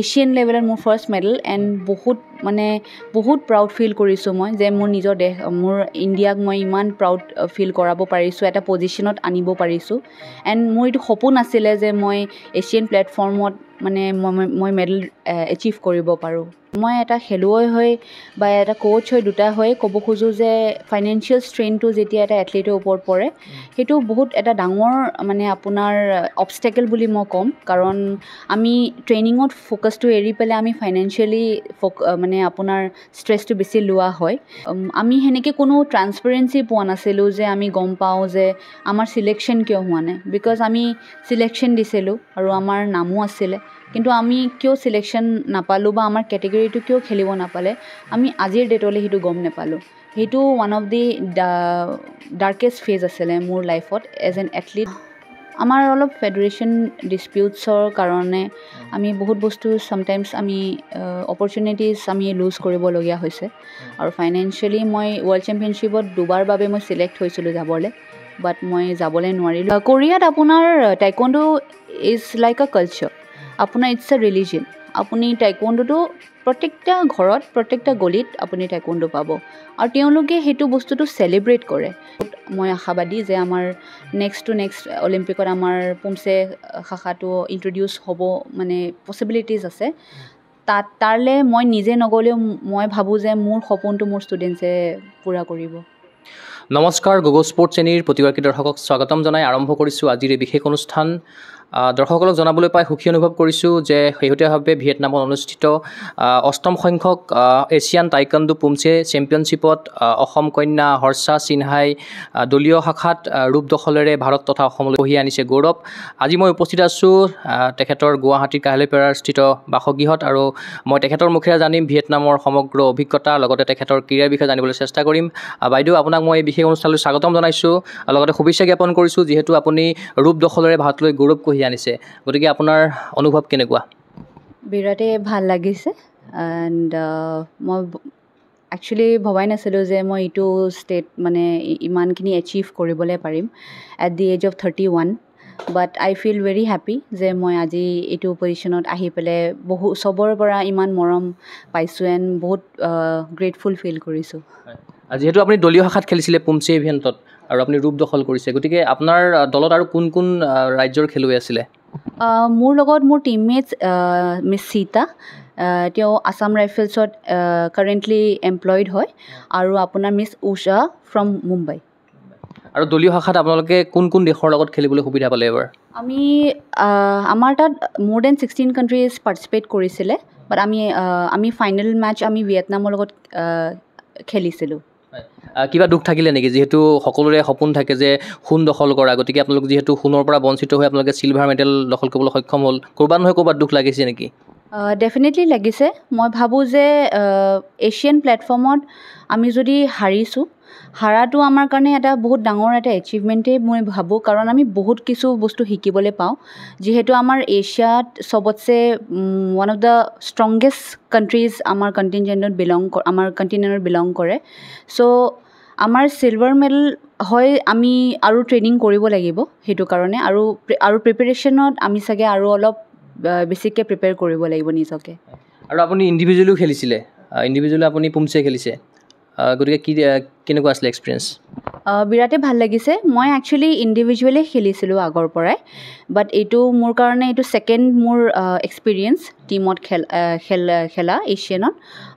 Asian লেভেলত মোৰ first medal and বহুত প্ৰাউড ফিল কৰিছোঁ মই যে মোৰ নিজৰ মোৰ ইণ্ডিয়াক মই ইমান প্ৰাউড ফিল কৰাব পাৰিছোঁ, এটা পজিশ্যনত আনিব পাৰিছোঁ। এণ্ড মোৰ এইটো সপোন আছিলে যে মই এছিয়ান প্লেটফৰ্মত মই মেডেল এচিভ কৰিব পাৰোঁ। মই এটা খেলুৱৈ হৈ বা এটা কোচ হৈ দুটা হৈ ক'ব খোজোঁ যে ফাইনেন্সিয়েল ষ্ট্ৰেইনটো যেতিয়া এটা এথলিটৰ ওপৰত পৰে সেইটো বহুত এটা ডাঙৰ আপোনাৰ অবষ্টেকেল বুলি মই ক'ম। কাৰণ আমি ট্ৰেইনিঙত ফ'কাছটো এৰি পেলাই আমি ফাইনেন্সিয়েলি আপোনাৰ ষ্ট্ৰেছটো বেছি লোৱা হয়। আমি সেনেকৈ কোনো ট্ৰান্সপাৰেঞ্চি পোৱা নাছিলোঁ যে আমি গম পাওঁ যে আমাৰ চিলেকশ্যন কিয় হোৱা নাই। বিকজ আমি চিলেকশ্যন দিছিলোঁ আৰু আমাৰ নামো আছিলে, কিন্তু আমি কিয় চিলেকশ্যন নাপালোঁ বা আমাৰ কেটেগৰীটো কিয় খেলিব নাপালে আমি আজিৰ ডেটলৈ সেইটো গম নাপালোঁ। সেইটো ওৱান অফ দি ডাৰ্কেষ্ট ফেজ আছিলে মোৰ লাইফত এজ এন এথলিট। আমাৰ অলপ ফেডাৰেশ্যন ডিছপিউটছৰ কাৰণে আমি বহুত বস্তু চামটাইমছ আমি অপৰচুনিটিজ আমি লুজ কৰিবলগীয়া হৈছে। আৰু ফাইনেন্সিয়েলি মই ৱৰ্ল্ড চেম্পিয়নশ্বিপত দুবাৰ বাবে মই চিলেক্ট হৈছিলোঁ যাবলৈ, বাট মই যাবলৈ নোৱাৰিলোঁ। কোৰিয়াত আপোনাৰ টাইকোৱাণ্ডো ইজ লাইক আ কালচাৰ, আপোনাৰ ইটছ এ ৰিলিজন। আপুনি টাইকোৱাণ্ডোটো প্ৰত্যেকটা ঘৰত প্ৰত্যেকটা গলিত আপুনি টাইকোৱাণ্ডো পাব আৰু তেওঁলোকে সেইটো বস্তুটো চেলিব্ৰেট কৰে। মই আশাবাদী যে আমাৰ নেক্সট অলিম্পিকত আমাৰ পুমছে শাখাটো ইণ্ট্ৰডিউচ হ'ব পচিবিলিটিজ আছে। তাৰলৈ মই নিজে নগ'লেও মই ভাবোঁ যে মোৰ সপোনটো মোৰ ষ্টুডেণ্টছে পূৰা কৰিব। নমস্কাৰ, গগৈ স্পৰ্টছ শ্ৰেণীৰ প্ৰতিগৰাকী দৰ্শকক স্বাগতম জনাই আৰম্ভ কৰিছোঁ আজিৰ এই বিশেষ অনুষ্ঠান। দৰ্শকসকলক জনাবলৈ পাই সুখী অনুভৱ কৰিছোঁ যে শেহতীয়াভাৱে ভিয়েটনামত অনুষ্ঠিত ৮ম সংখ্যক এছিয়ান টাইকোৱাণ্ডো পুমছে চেম্পিয়নশ্বিপত অসম কন্যা হৰ্ষা সিনহাই দলীয় শাখাত ৰূপ দখলেৰে ভাৰত তথা অসমলৈ কঢ়িয়াই আনিছে গৌৰৱ। আজি মই উপস্থিত আছোঁ তেখেতৰ গুৱাহাটীৰ কাহিলীপাৰাৰ স্থিত বাসগৃহত আৰু মই তেখেতৰ মুখেৰে জানিম ভিয়েটনামৰ সমগ্ৰ অভিজ্ঞতা, লগতে তেখেতৰ কেৰিয়াৰ বিষয়ে জানিবলৈ চেষ্টা কৰিম। বাইদেউ, আপোনাক মই এই বিশেষ অনুষ্ঠানলৈ স্বাগতম জনাইছোঁ, লগতে শুভেচ্ছা জ্ঞাপন কৰিছোঁ যিহেতু আপুনি ৰূপ দখলেৰে ভাৰতলৈ গৌৰৱ কঢ়িয়াই আনিছে। গতিকে আপোনাৰ অনুভৱ কেনেকুৱা? বিৰাটেই ভাল লাগিছে। এণ্ড মই একচুৱেলি ভবাই নাছিলোঁ যে মই এইটো ষ্টেট ইমানখিনি এচিভ কৰিবলৈ পাৰিম at the age of 31। But I feel very happy যে মই আজি এইটো পজিশ্যনত আহি পেলাই চবৰে পৰা ইমান মৰম পাইছোঁ এণ্ড বহুত গ্ৰেটফুল ফিল কৰিছোঁ। যিহেতু আপুনি দলীয় শাখাত খেলিছিলে পুমছে ইভেণ্টত আৰু আপুনি ৰূপ দখল কৰিছে, গতিকে আপোনাৰ দলত আৰু কোন কোন ৰাজ্যৰ খেলুৱৈ আছিলে? মোৰ লগত মোৰ টিমমেটছ মিছ সীতা, তেওঁ আছাম ৰাইফলছত কাৰেণ্টলি এমপ্লয়ড হয়, আৰু আপোনাৰ মিছ উষা ফ্ৰম মুম্বাই। আৰু দলীয় শাখাত আপোনালোকে কোন কোন দেশৰ লগত খেলিবলৈ সুবিধা পালে এবাৰ? আমাৰ তাত মোৰ দেন 16 কাণ্ট্ৰিজ পাৰ্টিচিপেট কৰিছিলে, বাট আমি ফাইনেল মেটচ আমি ভিয়েটনামৰ লগত খেলিছিলোঁ। কিবা দুখ থাকিলে নেকি? যিহেতু সকলোৰে সপোন থাকে যে সোণ দখল কৰা, গতিকে আপোনালোক যিহেতু সোণৰ পৰা বঞ্চিত হৈ আপোনালোকে চিলভাৰ মেডেল দখল কৰিবলৈ সক্ষম হ'ল, ক'ৰবাত নহয় ক'ৰবাত দুখ লাগিছে নেকি? ডেফিনেটলি লাগিছে। মই ভাবোঁ যে এছিয়ান প্লেটফৰ্মত আমি যদি হাৰাটো আমাৰ কাৰণে এটা বহুত ডাঙৰ এটা এচিভমেণ্টেই মই ভাবোঁ, কাৰণ আমি বহুত কিছু বস্তু শিকিবলৈ পাওঁ। যিহেতু আমাৰ এছিয়াত চবতছে one of the strongest countries আমাৰ কণ্টিনেণ্টত বিলং কৰে। ছ' আমাৰ চিলভাৰ মেডেল হয়, আমি আৰু ট্ৰেইনিং কৰিব লাগিব সেইটো কাৰণে, আৰু প্ৰিপেৰেশ্যনত আমি চাগে আৰু অলপ বেছিকৈ প্ৰিপেয়াৰ কৰিব লাগিব নিজকে। আৰু আপুনি ইণ্ডিভিজুৱেলো খেলিছিলে, ইণ্ডিভিজুৱেলি আপুনি পুমছে খেলিছে, গতিকে কেনেকুৱা আছিলে এক্সপিৰিয়েঞ্চ? বিৰাটেই ভাল লাগিছে। মই একচুৱেলি ইণ্ডিভিজুৱেলি খেলিছিলোঁ আগৰ পৰাই, বাট এইটো মোৰ কাৰণে এইটো ছেকেণ্ড মোৰ এক্সপিৰিয়েঞ্চ টীমত খেলা এছিয়ানত।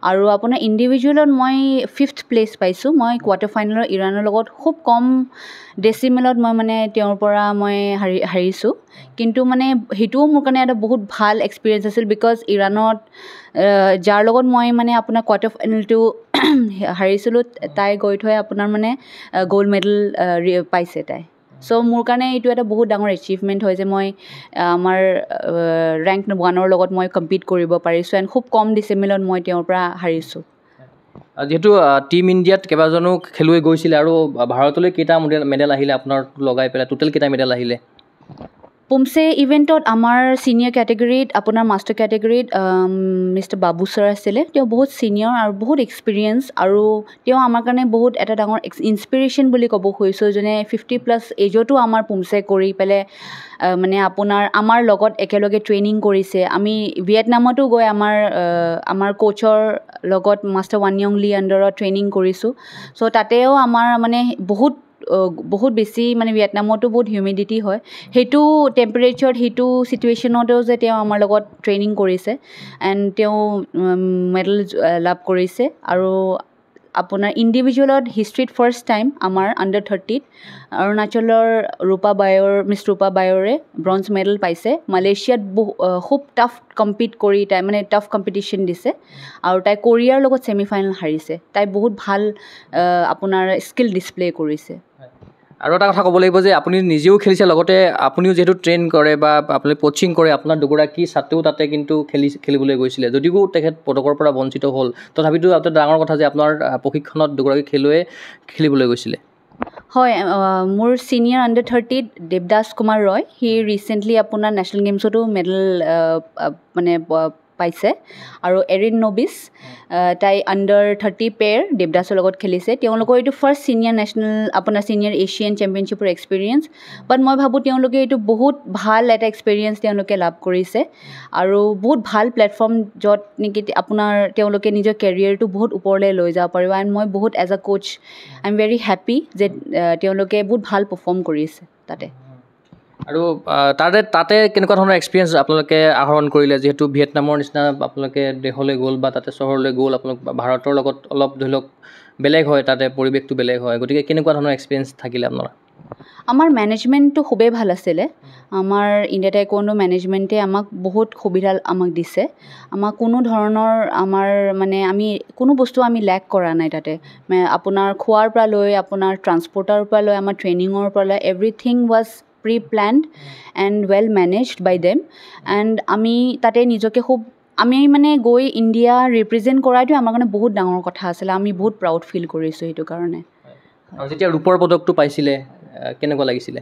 আৰু আপোনাৰ ইণ্ডিভিজুৱেলত মই 5th প্লেচ পাইছোঁ। মই কোৱাৰ্টাৰ ফাইনেলত ইৰাণৰ লগত খুব কম ডেচিমেলত মই তেওঁৰ পৰা মই হাৰিছোঁ, কিন্তু সেইটোও মোৰ কাৰণে এটা বহুত ভাল এক্সপিৰিয়েঞ্চ আছিল। বিকজ ইৰাণত যাৰ লগত মই আপোনাৰ কোৱাৰ্টাৰ ফাইনেলটো হাৰিছিলোঁ, তাই গৈ থৈ আপোনাৰ গ'ল্ড মেডেল পাইছে তাই। ছ' মোৰ কাৰণে এইটো এটা বহুত ডাঙৰ এচিভমেণ্ট হয় যে মই আমাৰ ৰেংক 1ৰ লগত মই কম্পিট কৰিব পাৰিছোঁ এণ্ড খুব কম ডেচিমেলত মই তেওঁৰ পৰা হাৰিছোঁ। যিহেতু টীম ইণ্ডিয়াত কেইবাজনো খেলুৱৈ গৈছিলে আৰু ভাৰতলৈ কেইটা মেডেল আহিলে আপোনাৰ লগাই পেলাই? টোটেল কেইটা মেডেল আহিলে? পুমছে ইভেণ্টত আমাৰ ছিনিয়ৰ কেটেগৰীত আপোনাৰ মাষ্টাৰ কেটেগৰীত মিষ্টাৰ বাবু ছাৰ আছিলে তেওঁ বহুত ছিনিয়ৰ আৰু বহুত এক্সপিৰিয়েঞ্চ আৰু তেওঁ আমাৰ কাৰণে বহুত এটা ডাঙৰ ইনস্পিৰেশ্যন বুলি ক'ব খুজিছোঁ যোনে 50+ এজতো আমাৰ পুমছে কৰি পেলাই মানে আমাৰ লগত একেলগে ট্ৰেইনিং কৰিছে আমি ভিয়েটনামতো গৈ আমাৰ কোচৰ লগত মাষ্টাৰ ৱানয়ং লি আণ্ডাৰত ট্ৰেইনিং কৰিছোঁ চ' তাতেও আমাৰ মানে বহুত বেছি মানে ভিয়েটনামতো বহুত হিউমিডিটি হয় সেইটো টেম্পাৰেচাৰত সেইটো চিটুৱেশ্যনতেও যে তেওঁ আমাৰ লগত ট্ৰেইনিং কৰিছে এণ্ড তেওঁ মেডেল লাভ কৰিছে আৰু আপোনাৰ ইণ্ডিভিজুৱেলত হিষ্ট্ৰীত ফাৰ্ষ্ট টাইম আমাৰ আণ্ডাৰ 30ত অৰুণাচলৰ মিছ ৰূপা বায়ৰে ব্ৰঞ্জ মেডেল পাইছে মালয়েছিয়াত খুব টাফ কম্পিট কৰি তাই মানে টাফ কম্পিটিশ্যন দিছে আৰু তাই কোৰিয়াৰ লগত ছেমিফাইনেল হাৰিছে তাই বহুত ভাল আপোনাৰ স্কিল ডিছপ্লে কৰিছে আৰু এটা কথা ক'ব লাগিব যে আপুনি নিজেও খেলিছে লগতে আপুনিও যিহেতু ট্ৰেইন কৰে বা আপুনি কোচিং কৰে আপোনাৰ দুগৰাকী ছাত্ৰীও তাতে কিন্তু খেলিবলৈ গৈছিলে যদিও তেখেত পদকৰ পৰা বঞ্চিত হ'ল তথাপিতো এটা ডাঙৰ কথা যে আপোনাৰ প্ৰশিক্ষণত দুগৰাকী খেলুৱৈয়ে খেলিবলৈ গৈছিলে হয় মোৰ ছিনিয়ৰ আণ্ডাৰ 30ত দেৱদাস কুমাৰ ৰয় সি ৰিচেণ্টলি আপোনাৰ নেশ্যনেল গেমছতো মেডেল মানে পাইছে আৰু এৰিন নবিছ তাই আণ্ডাৰ 30 পেয়াৰ দেৱদাসৰ লগত খেলিছে তেওঁলোকৰ এইটো ফাৰ্ষ্ট ছিনিয়ৰ এছিয়ান চেম্পিয়নশ্বিপৰ এক্সপিৰিয়েঞ্চ বাট মই ভাবোঁ তেওঁলোকে এইটো বহুত ভাল এটা এক্সপিৰিয়েঞ্চ তেওঁলোকে লাভ কৰিছে আৰু বহুত ভাল প্লেটফৰ্ম য'ত নেকি তেওঁলোকে নিজৰ কেৰিয়াৰটো বহুত ওপৰলৈ লৈ যাব পাৰিব এণ্ড মই বহুত as a coach I am very happy যে তেওঁলোকে বহুত ভাল পাৰফৰ্ম কৰিছে তাতে আৰু তাতে কেনেকুৱা ধৰণৰ এক্সপিৰিয়েঞ্চ আপোনালোকে আহৰণ কৰিলে যিহেতু ভিয়েটনামৰ নিচিনা আপোনালোকে দেশলৈ গ'ল বা তাতে চহৰলৈ গ'ল আপোনালোক ভাৰতৰ লগত অলপ ধৰি লওক বেলেগ হয় তাতে পৰিৱেশটো বেলেগ হয় গতিকে কেনেকুৱা ধৰণৰ এক্সপিৰিয়েঞ্চ থাকিলে আপোনাৰ আমাৰ মেনেজমেণ্টটো খুবেই ভাল আছিলে আমাৰ ইণ্ডিয়া টাইকোৱাণ্ডো মেনেজমেণ্টে আমাক বহুত সুবিধা আমাক দিছে আমাক কোনো ধৰণৰ আমি কোনো বস্তু আমি লেক কৰা নাই তাতে আপোনাৰ খোৱাৰ পৰা লৈ আপোনাৰ ট্ৰান্সপৰ্টাৰৰ পৰা লৈ আমাৰ ট্ৰেইনিঙৰ পৰা লৈ everything was pre-planned and well managed by them and আমি তাতে নিজকে আমি মানে গৈ ইণ্ডিয়া ৰিপ্ৰেজেণ্ট কৰাটো আমাৰ কাৰণে বহুত ডাঙৰ কথা আছিলে আমি বহুত প্ৰাউড ফিল কৰিছোঁ সেইটো কাৰণে আৰু যেতিয়া ৰূপৰ পদকটো পাইছিলে কেনেকুৱা লাগিছিলে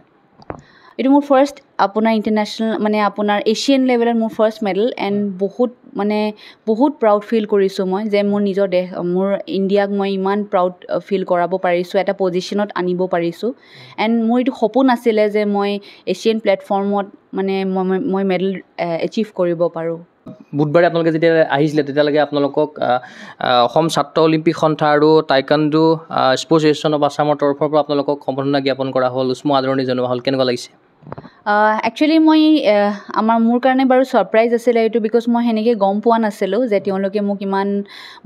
এইটো মোৰ ফাৰ্ষ্ট আপোনাৰ ইণ্টাৰনেশ্যনেল মানে আপোনাৰ এছিয়ান লেভেলত মোৰ ফাৰ্ষ্ট মেডেল এণ্ড বহুত প্ৰাউড ফিল কৰিছোঁ মই যে মোৰ ইণ্ডিয়াক মই ইমান প্ৰাউড ফিল কৰাব পাৰিছোঁ এটা পজিশ্যনত আনিব পাৰিছোঁ এণ্ড মোৰ এইটো সপোন আছিলে যে মই এছিয়ান প্লেটফৰ্মত মানে মই মেডেল এচিভ কৰিব পাৰোঁ বুধবাৰে আপোনালোকে যেতিয়া আহিছিলে তেতিয়ালৈকে আপোনালোকক অসম ছাত্ৰ অলিম্পিক সন্থা আৰু টাইকাণ্ডো স্পৰ্টছ এছ'চিয়েশ্যন অফ আছামৰ তৰফৰ পৰা আপোনালোকক সম্বৰ্ধনা জ্ঞাপন কৰা হ'ল উষ্ম আদৰণি জনোৱা হ'ল কেনেকুৱা লাগিছে একচুৱেলি মোৰ কাৰণে বাৰু ছাৰপ্ৰাইজ আছিলে এইটো বিকজ মই সেনেকৈ গম পোৱা নাছিলোঁ যে তেওঁলোকে মোক ইমান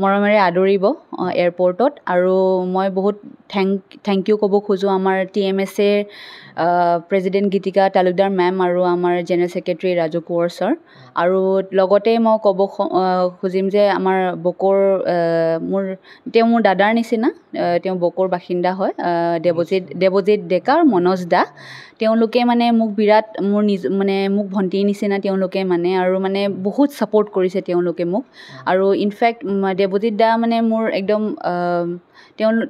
মৰমেৰে আদৰিব এয়াৰপৰ্টত আৰু মই বহুত থেংক ইউ ক'ব খোজোঁ আমাৰ TMSAৰ প্ৰেছিডেণ্ট গীতিকা তালুকদাৰ মেম আৰু আমাৰ general secretary Raju Konwar sir আৰু লগতে মই ক'ব খুজিম যে আমাৰ বকৰ তেওঁ মোৰ দাদাৰ নিচিনা তেওঁ বকৰ বাসিন্দা হয় দেৱজিৎ ডেকা আৰু মনোজ দা তেওঁলোকে মানে মোক বিৰাট মোক ভণ্টিৰ নিচিনা তেওঁলোকে আৰু বহুত ছাপোৰ্ট কৰিছে তেওঁলোকে মোক আৰু ইনফেক্ট দেৱজিৎ দা মোৰ একদম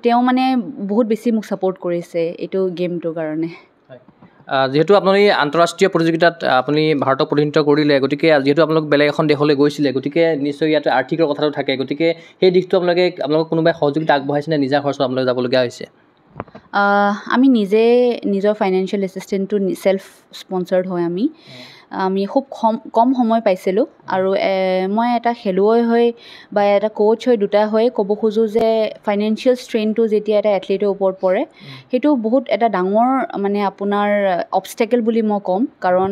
তেওঁ বহুত বেছি মোক ছাপোৰ্ট কৰিছে এইটো গেমটোৰ কাৰণে যিহেতু আপুনি আন্তঃৰাষ্ট্ৰীয় প্ৰতিযোগিতাত আপুনি ভাৰতক প্ৰতিনিধিত্ব কৰিলে গতিকে যিহেতু আপোনালোক বেলেগ এখন দেশলৈ গৈছিলে গতিকে নিশ্চয় ইয়াতে আৰ্থিকৰ কথাটো থাকে গতিকে সেই দিশটো আপোনালোকক কোনোবাই সহযোগিতা আগবঢ়াইছেনে নিজা খৰচত আপোনালোকে যাবলগীয়া হৈছে আমি নিজৰ ফাইনেন্সিয়েল এছিষ্টেণ্টটো ছেল্ফ স্পনচাৰ্ড হয় আমি খুব কম সময় পাইছিলোঁ আৰু মই এটা খেলুৱৈ হৈ বা এটা কোচ হৈ দুটা হৈ ক'ব খোজোঁ যে ফাইনেন্সিয়েল ষ্ট্ৰেইনটো যেতিয়া এটা এথলিটৰ ওপৰত পৰে সেইটো বহুত এটা ডাঙৰ আপোনাৰ অবষ্টেকেল বুলি মই ক'ম কাৰণ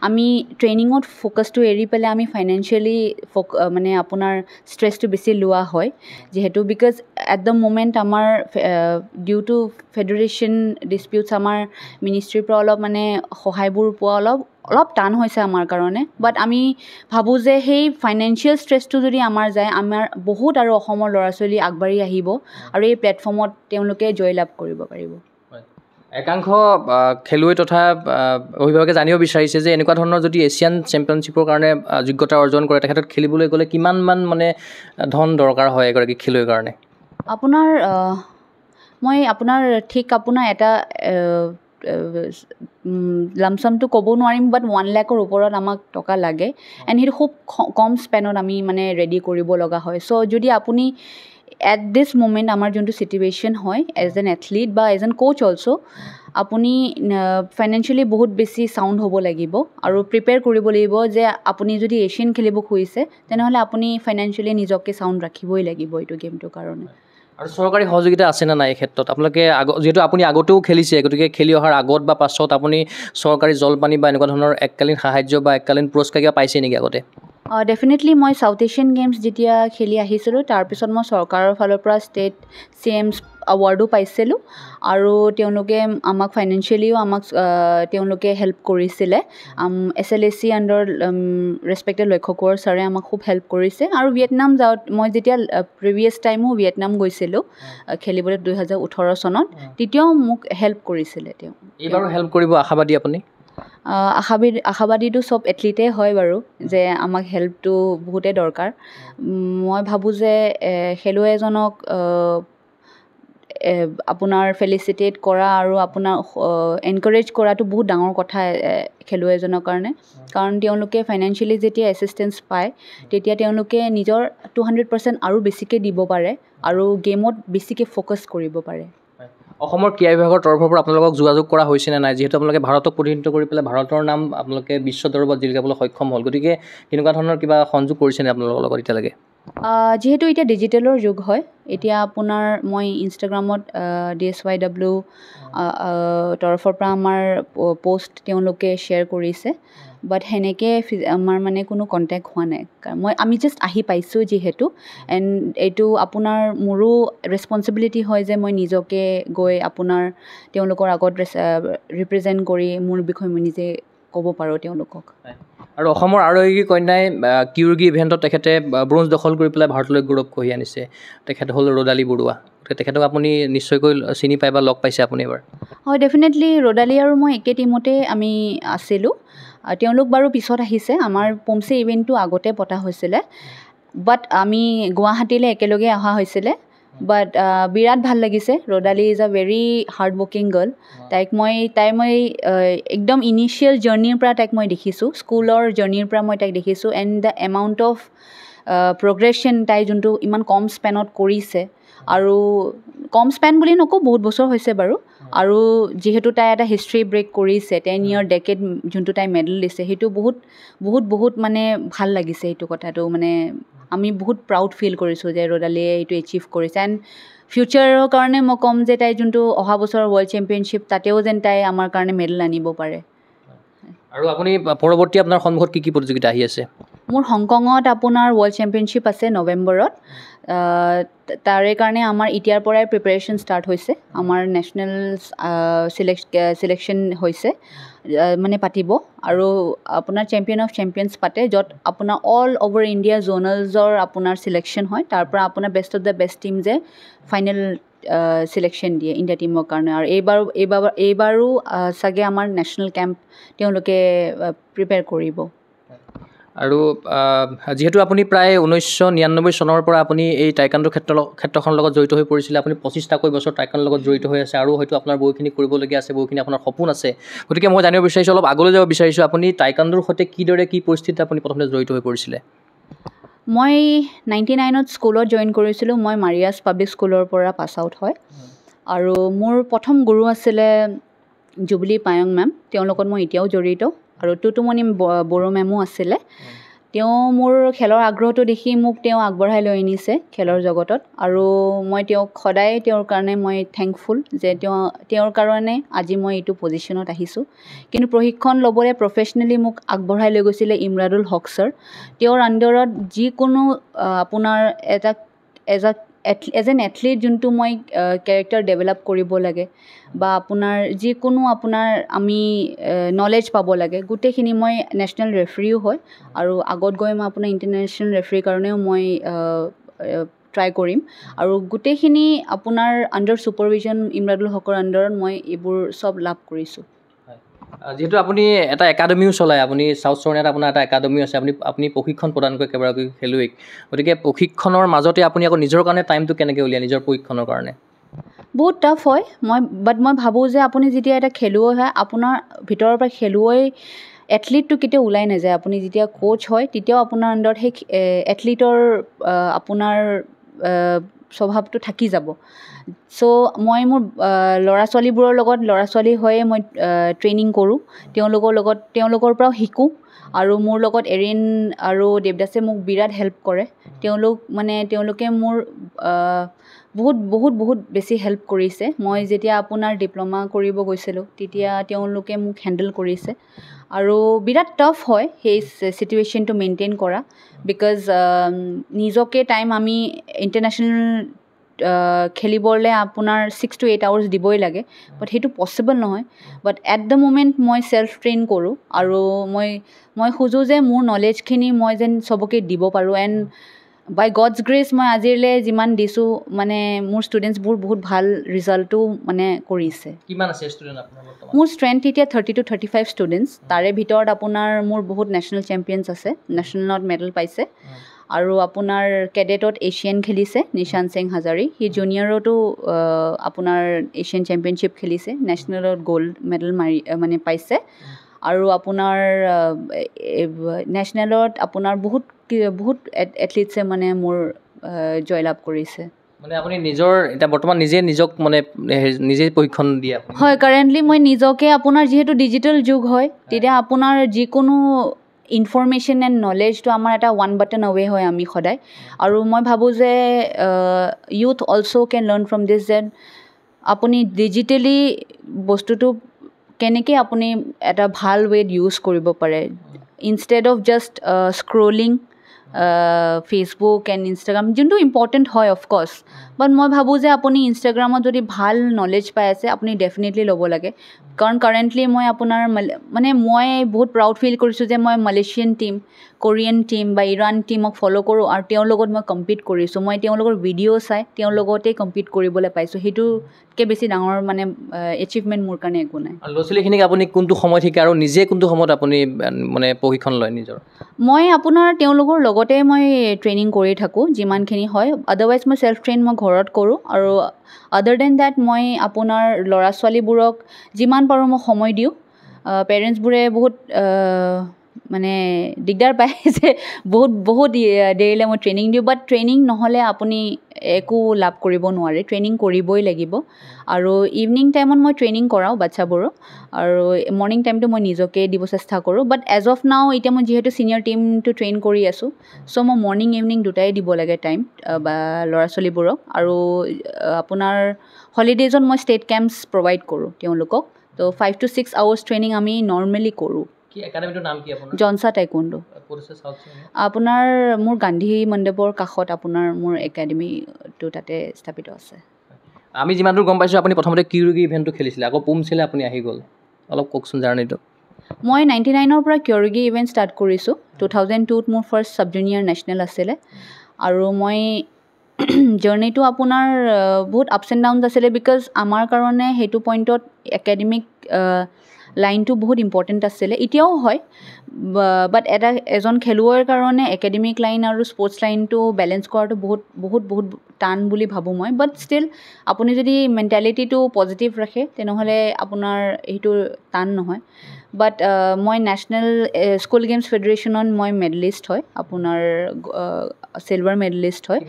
আমি ট্ৰেইনিঙত ফ'কাছটো এৰি পেলাই আমি ফাইনেন্সিয়েলি আপোনাৰ ষ্ট্ৰেছটো বেছি লোৱা হয় যিহেতু বিকজ এট দ্য মোমেণ্ট আমাৰ ডিউ টু ফেডাৰেশ্যন ডিছপিউটছ আমাৰ মিনিষ্ট্ৰীৰ পৰা অলপ সহায়বোৰ পোৱা অলপ টান হৈছে আমাৰ কাৰণে বাট আমি ভাবোঁ যে সেই ফাইনেন্সিয়েল ষ্ট্ৰেছটো যদি আমাৰ যায় আমাৰ বহুত আৰু অসমৰ ল'ৰা ছোৱালী আগবাঢ়ি আহিব আৰু এই প্লেটফৰ্মত তেওঁলোকে জয়লাভ কৰিব পাৰিব একাংশ খেলুৱৈ তথা অভিভাৱকে জানিব বিচাৰিছে যে এনেকুৱা ধৰণৰ যদি এছিয়ান চেম্পিয়নশ্বিপৰ কাৰণে যোগ্যতা অৰ্জন কৰে তেখেতক খেলিবলৈ গ'লে কিমানমান ধন দৰকাৰ হয় এগৰাকী খেলুৱৈৰ কাৰণে আপোনাৰ এটা লামচামটো ক'ব নোৱাৰিম বাট 1 লাখৰ ওপৰত আমাক টকা লাগে এণ্ড সেইটো খুব কম স্পেনত আমি মানে ৰেডি কৰিব লগা হয় চ' যদি আপুনি এট দিছ মুমেণ্ট আমাৰ যোনটো চিটুৱেশ্যন হয় এজ এন এথলিট বা এজ এন কোচ অলছ' আপুনি ফাইনেন্সিয়েলি বহুত বেছি চাউণ্ড হ'ব লাগিব আৰু প্ৰিপেয়াৰ কৰিব লাগিব যে আপুনি যদি এছিয়ান খেলিব খুজিছে তেনেহ'লে আপুনি ফাইনেন্সিয়েলি নিজকে চাউণ্ড ৰাখিবই লাগিব এইটো গেমটোৰ কাৰণে আৰু চৰকাৰী সহযোগিতা আছেনে নাই এই ক্ষেত্ৰত আপোনালোকে যিহেতু আপুনি আগতেও খেলিছে গতিকে খেলি অহাৰ আগত বা পাছত আপুনি চৰকাৰী জলপানী বা এনেকুৱা ধৰণৰ এককালীন সাহায্য বা এককালীন পুৰস্কাৰ কিবা পাইছে নেকি আগতে ডেফিনেটলি মই ছাউথ এছিয়ান গেমছ যেতিয়া খেলি আহিছিলোঁ তাৰপিছত মই চৰকাৰৰ ফালৰ পৰা ষ্টেট CMs এৱাৰ্ডো পাইছিলোঁ আৰু তেওঁলোকে আমাক ফাইনেন্সিয়েলিও আমাক তেওঁলোকে হেল্প কৰিছিলে SLAC আণ্ডাৰ ৰেচপেক্টেড লক্ষ্য কোঁৱৰ ছাৰে আমাক খুব হেল্প কৰিছে আৰু ভিয়েটনাম যাওঁত মই যেতিয়া প্ৰিভিয়াছ টাইমো ভিয়েটনাম গৈছিলোঁ খেলিবলৈ 2018 চনত তেতিয়াও মোক হেল্প কৰিছিলে তেওঁ এইবাৰো হেল্প কৰিব আশাবাদী আপুনি আশাবাদীটো চব এথলিটেই হয় বাৰু যে আমাক হেল্পটো বহুতেই দৰকাৰ মই ভাবোঁ যে খেলুৱৈ এজনক আপোনাৰ ফেলিচিটেট কৰা আৰু আপোনাৰ এনকাৰেজ কৰাটো বহুত ডাঙৰ কথা খেলুৱৈ এজনৰ কাৰণে কাৰণ তেওঁলোকে ফাইনেন্সিয়েলি যেতিয়া এছিষ্টেঞ্চ পায় তেতিয়া তেওঁলোকে নিজৰ 200% আৰু বেছিকৈ দিব পাৰে আৰু গেমত বেছিকৈ ফ'কাছ কৰিব পাৰে অসমৰ ক্ৰীড়া বিভাগৰ তৰফৰ পৰা আপোনালোকক যোগাযোগ কৰা হৈছেনে নাই যিহেতু আপোনালোকে ভাৰতক প্ৰতিনিধিত্ব কৰি পেলাই ভাৰতৰ নাম আপোনালোকে বিশ্ব দৰবাৰত জিলিকাবলৈ সক্ষম হ'ল গতিকে কেনেকুৱা ধৰণৰ কিবা সংযোগ কৰিছেনে আপোনালোকৰ লগত এতিয়ালৈকে যিহেতু এতিয়া ডিজিটেলৰ যুগ হয় এতিয়া আপোনাৰ মই ইনষ্টাগ্ৰামত DSYW তৰফৰ পৰা আমাৰ পোষ্ট তেওঁলোকে শ্বেয়াৰ কৰিছে বাট সেনেকৈ আমাৰ মানে কোনো কণ্টেক্ট হোৱা নাই আমি জাষ্ট আহি পাইছোঁ যিহেতু এণ্ড এইটো আপোনাৰ মোৰো ৰেচপনচিবিলিটি হয় যে মই নিজকে গৈ আপোনাৰ তেওঁলোকৰ আগত ৰিপ্ৰেজেণ্ট কৰি মোৰ বিষয়ে মই নিজে ক'ব পাৰোঁ তেওঁলোকক আৰু অসমৰ আৰোহী কন্যাই কিউৰ্গি ইভেণ্টত তেখেতে ব্ৰঞ্জ দখল কৰি পেলাই ভাৰতলৈ গৌৰৱ কঢ়িয়াই আনিছে তেখেত হ'ল ৰ'দালি বৰুৱা তেখেতক আপুনি নিশ্চয়কৈ চিনি পায় বা লগ পাইছে আপুনি এবাৰ হয় ডেফিনেটলি ৰ'দালি আৰু মই একে টিমতে আমি আছিলোঁ তেওঁলোক বাৰু পিছত আহিছে আমাৰ পমচে ইভেণ্টটো আগতে পতা হৈছিলে বাট আমি গুৱাহাটীলৈ একেলগে অহা হৈছিলে বাট বিৰাট ভাল লাগিছে Rodali is a very hard working girl তাই মই একদম ইনিচিয়েল জাৰ্ণিৰ পৰা তাইক মই দেখিছোঁ স্কুলৰ জাৰ্ণিৰ পৰা মই তাইক দেখিছোঁ and the amount of progression তাই যোনটো ইমান কম স্পেনত কৰিছে আৰু কম স্পেন বুলি নকওঁ বহুত বছৰ হৈছে বাৰু আৰু যিহেতু তাই এটা হিষ্ট্ৰী ব্ৰেক কৰিছে 10 year ডেকেড যোনটো তাই মেডেল দিছে সেইটো বহুত মানে ভাল লাগিছে এইটো কথাটো মানে আমি বহুত প্ৰাউড ফিল কৰিছোঁ যে ৰ'দালিয়ে এইটো এচিভ কৰিছে এণ্ড ফিউচাৰৰ কাৰণে মই ক'ম যে তাই যোনটো অহা বছৰৰ ৱৰ্ল্ড চেম্পিয়নশ্বিপ তাতেও যেন তাই আমাৰ কাৰণে মেডেল আনিব পাৰে আৰু আপুনি পৰৱৰ্তী আপোনাৰ সন্মুখত কি প্ৰতিযোগিতা আহি আছে মোৰ হংকঙত আপোনাৰ ৱৰ্ল্ড চেম্পিয়নশ্বিপ আছে নৱেম্বৰত তাৰে কাৰণে আমাৰ এতিয়াৰ পৰাই প্ৰিপেৰেশ্যন ষ্টাৰ্ট হৈছে আমাৰ নেশ্যনেল চিলেকশ্যন হৈছে মানে পাতিব আৰু আপোনাৰ চেম্পিয়ন অফ চেম্পিয়নছ পাতে য'ত আপোনাৰ অল অভাৰ ইণ্ডিয়া জ'নেলছৰ আপোনাৰ চিলেকশ্যন হয় তাৰ পৰা আপোনাৰ best of the best team যে ফাইনেল চিলেকশ্যন দিয়ে ইণ্ডিয়া টীমৰ কাৰণে আৰু এইবাৰো চাগে আমাৰ নেশ্যনেল কেম্প তেওঁলোকে প্ৰিপেয়াৰ কৰিব আৰু যিহেতু আপুনি প্ৰায় 1999 চনৰ পৰা আপুনি এই টাইকাণ্ডো ক্ষেত্ৰখনৰ লগত জড়িত হৈ পৰিছিলে আপুনি 25টাকৈ বছৰ টাইকাণ্ডোৰ লগত জড়িত হৈ আছে আৰু হয়তো আপোনাৰ বহুখিনি কৰিবলগীয়া আছে বহুখিনি আপোনাৰ সপোন আছে গতিকে মই জানিব বিচাৰিছোঁ অলপ আগলৈ যাব বিচাৰিছোঁ আপুনি টাইকাণ্ডোৰ সৈতে কিদৰে কি পৰিস্থিতিত আপুনি প্ৰথমতে জড়িত হৈ পৰিছিলে মই 99ত স্কুলত জইন কৰিছিলোঁ মই মাৰিয়াছ পাব্লিক স্কুলৰ পৰা পাছ আউট হয় আৰু মোৰ প্ৰথম গুৰু আছিলে জুবলি পায়ং মেম তেওঁৰ লগত মই এতিয়াও জড়িত আৰু টুটুমণি বড়ো মেমো আছিলে তেওঁ মোৰ খেলৰ আগ্ৰহটো দেখি মোক তেওঁ আগবঢ়াই লৈ আনিছে খেলৰ জগতত আৰু মই তেওঁক সদায় তেওঁৰ কাৰণে মই থেংকফুল যে তেওঁৰ কাৰণে আজি মই এইটো পজিশ্যনত আহিছোঁ কিন্তু প্ৰশিক্ষণ ল'বলৈ প্ৰফেচনেলি মোক আগবঢ়াই লৈ গৈছিলে ইমৰাদুল হক ছাৰ তেওঁৰ আণ্ডাৰত যিকোনো আপোনাৰ এজ এন এথলিট যোনটো মই কেৰেক্টাৰ ডেভেলপ কৰিব লাগে বা আপোনাৰ যিকোনো আপোনাৰ আমি নলেজ পাব লাগে গোটেইখিনি মই নেশ্যনেল ৰেফাৰীও হয় আৰু আগত গৈ মই আপোনাৰ ইণ্টাৰনেশ্যনেল ৰেফাৰীৰ কাৰণেও মই ট্ৰাই কৰিম আৰু গোটেইখিনি আপোনাৰ আণ্ডাৰ ছুপাৰভিজন ইমৰাদুল হকৰ আণ্ডাৰত মই এইবোৰ চব লাভ কৰিছোঁ যিহেতু আপুনি এটা একাডেমিও চলায় আপুনি চাউথ চৰণিয়াত আপোনাৰ এটা একাডেমি আছে আপুনি প্ৰশিক্ষণ প্ৰদান কৰে কেইবাগৰাকী খেলুৱৈক গতিকে প্ৰশিক্ষণৰ মাজতে আপুনি আকৌ নিজৰ কাৰণে টাইমটো কেনেকৈ উলিয়ায় নিজৰ প্ৰশিক্ষণৰ কাৰণে বহুত টাফ হয় বাট মই ভাবোঁ যে আপুনি যেতিয়া এটা খেলুৱৈ হয় আপোনাৰ ভিতৰৰ পৰা খেলুৱৈ এথলিটটো কেতিয়াও ওলাই নাযায় আপুনি যেতিয়া কোচ হয় তেতিয়াও আপোনাৰ আণ্ডাৰত সেই এথলিটৰ আপোনাৰ স্বভাৱটো থাকি যাব চ' মই মোৰ ল'ৰা ছোৱালী হৈয়ে মই ট্ৰেইনিং কৰোঁ তেওঁলোকৰ পৰাও শিকোঁ আৰু মোৰ লগত এৰিন আৰু দেৱদাসে মোক বিৰাট হেল্প কৰে তেওঁলোকে মোৰ বহুত বেছি হেল্প কৰিছে মই যেতিয়া আপোনাৰ ডিপ্ল'মা কৰিব গৈছিলোঁ তেতিয়া তেওঁলোকে মোক হেণ্ডেল কৰিছে আৰু বিৰাট টাফ হয় সেই চিটুৱেশ্যনটো মেইনটেইন কৰা বিকজ নিজকে টাইম আমি ইণ্টাৰনেশ্যনেল খেলিবলৈ আপোনাৰ 6 to 8 hours দিবই লাগে বাট সেইটো পচিবল নহয় বাট এট দ্য মোমেণ্ট মই চেল্ফ ট্ৰেইন কৰোঁ আৰু মই খোজোঁ যে মোৰ নলেজখিনি মই যেন চবকে দিব পাৰোঁ এণ্ড বাই গডছ গ্ৰেচ মই আজিলৈ যিমান দিছোঁ মানে মোৰ ষ্টুডেণ্টছবোৰ বহুত ভাল ৰিজাল্টো মানে কৰিছে মোৰ ষ্ট্ৰেংথ এতিয়া 30 to 35 ষ্টুডেণ্টছ তাৰে ভিতৰত আপোনাৰ মোৰ বহুত নেশ্যনেল চেম্পিয়নছ আছে নেশ্যনেলত মেডেল পাইছে আৰু আপোনাৰ কেডেটত এছিয়ান খেলিছে নিশান্ত সিং হাজাৰী সি জুনিয়ৰতো আপোনাৰ এছিয়ান চেম্পিয়নশ্বিপ খেলিছে নেশ্যনেলত গ'ল্ড মেডেল মানে পাইছে আৰু আপোনাৰ নেশ্যনেলত আপোনাৰ বহুত এথলিটছে মানে মোৰ জয়লাভ কৰিছে মানে আপুনি নিজৰ এতিয়া বৰ্তমান নিজক মানে নিজেই প্ৰশিক্ষণ দিয়ে হয় কাৰেণ্টলি মই নিজকে আপোনাৰ যিহেতু ডিজিটেল যুগ হয় তেতিয়া আপোনাৰ যিকোনো ইনফৰমেশ্যন এণ্ড নলেজটো আমাৰ এটা ওৱান বাটন আৱে হয় আমি সদায় আৰু মই ভাবোঁ যে youth also' can learn from this যেন আপুনি ডিজিটেলি বস্তুটো কেনেকৈ আপুনি এটা ভাল ৱেত ইউজ কৰিব পাৰে instead of just scrolling Facebook and Instagram যোনটো ইম্পৰ্টেণ্ট হয় অফক'ৰ্ছ বাট মই ভাবোঁ যে আপুনি ইনষ্টাগ্ৰামত যদি ভাল নলেজ পাই আছে আপুনি ডেফিনেটলি ল'ব লাগে কাৰণ কাৰেণ্টলি মই আপোনাৰ মানে মই বহুত প্ৰাউড ফিল কৰিছোঁ যে মই মালয়েছিয়ান টীম কোৰিয়ান টীম বা ইৰাণ টীমক ফ'ল' কৰোঁ আৰু তেওঁৰ লগত মই কম্পিট কৰিছোঁ মই তেওঁলোকৰ ভিডিঅ' চাই তেওঁৰ লগতেই কম্পিট কৰিবলৈ পাইছোঁ সেইটোতকৈ বেছি ডাঙৰ মানে এচিভমেণ্ট মোৰ কাৰণে একো নাই ল'ৰা ছোৱালীখিনিক আপুনি কোনটো সময়ত শিকে আৰু নিজে কোনটো সময়ত আপুনি মানে প্ৰশিক্ষণ লয় নিজৰ মই আপোনাৰ তেওঁলোকৰ লগতে মই ট্ৰেইনিং কৰি থাকোঁ যিমানখিনি হয় আদাৰৱাইজ মই চেল্ফ ট্ৰেইন মই ঘৰত কৰোঁ আৰু আদাৰ দেন ডেট মই আপোনাৰ ল'ৰা ছোৱালীবোৰক যিমান পাৰোঁ মই সময় দিওঁ পেৰেণ্টছবোৰে বহুত মানে দিগদাৰ পায় যে বহুত দেৰিলৈ মই ট্ৰেইনিং দিওঁ বাট ট্ৰেইনিং নহ'লে আপুনি একো লাভ কৰিব নোৱাৰে ট্ৰেইনিং কৰিবই লাগিব আৰু ইভিনিং টাইমত মই ট্ৰেইনিং কৰাওঁ বাচ্ছাবোৰক আৰু মৰ্ণিং টাইমটো মই নিজকে দিব চেষ্টা কৰোঁ বাট এজ অফ নাও এতিয়া মই যিহেতু ছিনিয়ৰ টীমটো ট্ৰেইন কৰি আছোঁ চ' মই মৰ্ণিং ইভিনিং দুটাই দিব লাগে টাইম বা ল'ৰা ছোৱালীবোৰক আৰু আপোনাৰ হলিডেজত মই ষ্টেট কেম্পছ প্ৰভাইড কৰোঁ তেওঁলোকক ত' 5 to 6 hours ট্ৰেইনিং আমি নৰ্মেলি কৰোঁ জনছা টাইকোণ্ডো আপোনাৰ মোৰ গান্ধী মণ্ডপৰ কাষত আপোনাৰ মোৰ একাডেমীটো তাতে স্থাপিত আছে আমি যিমান দূৰ গম পাইছোঁ আপুনি প্ৰথমতে কিউৰুগি ইভেণ্টটো খেলিছিলে আকৌ পুমছিলে আপুনি আহি গ'ল অলপ কওকচোন জাৰ্ণিটো মই 99ৰ পৰা কিউৰুগি ইভেণ্ট ষ্টাৰ্ট কৰিছোঁ 2002ত মোৰ ফাৰ্ষ্ট ছাব জুনিয়ৰ নেশ্যনেল আছিলে আৰু মই জাৰ্ণিটো আপোনাৰ বহুত আপছ এণ্ড ডাউনছ আছিলে বিকজ আমাৰ কাৰণে সেইটো পইণ্টত একাডেমিক লাইনটো বহুত ইম্পৰ্টেণ্ট আছিলে এতিয়াও হয় বাট এজন খেলুৱৈৰ কাৰণে একাডেমিক লাইন আৰু স্পৰ্টছ লাইনটো বেলেঞ্চ কৰাটো বহুত টান বুলি ভাবোঁ মই বাট ষ্টিল আপুনি যদি মেণ্টেলিটিটো পজিটিভ ৰাখে তেনেহ'লে আপোনাৰ সেইটো টান নহয় বাট মই নেশ্যনেল স্কুল গেমছ ফেডাৰেশ্যনত মই মেডেলিষ্ট হয় আপোনাৰ চিলভাৰ মেডেলিষ্ট হয়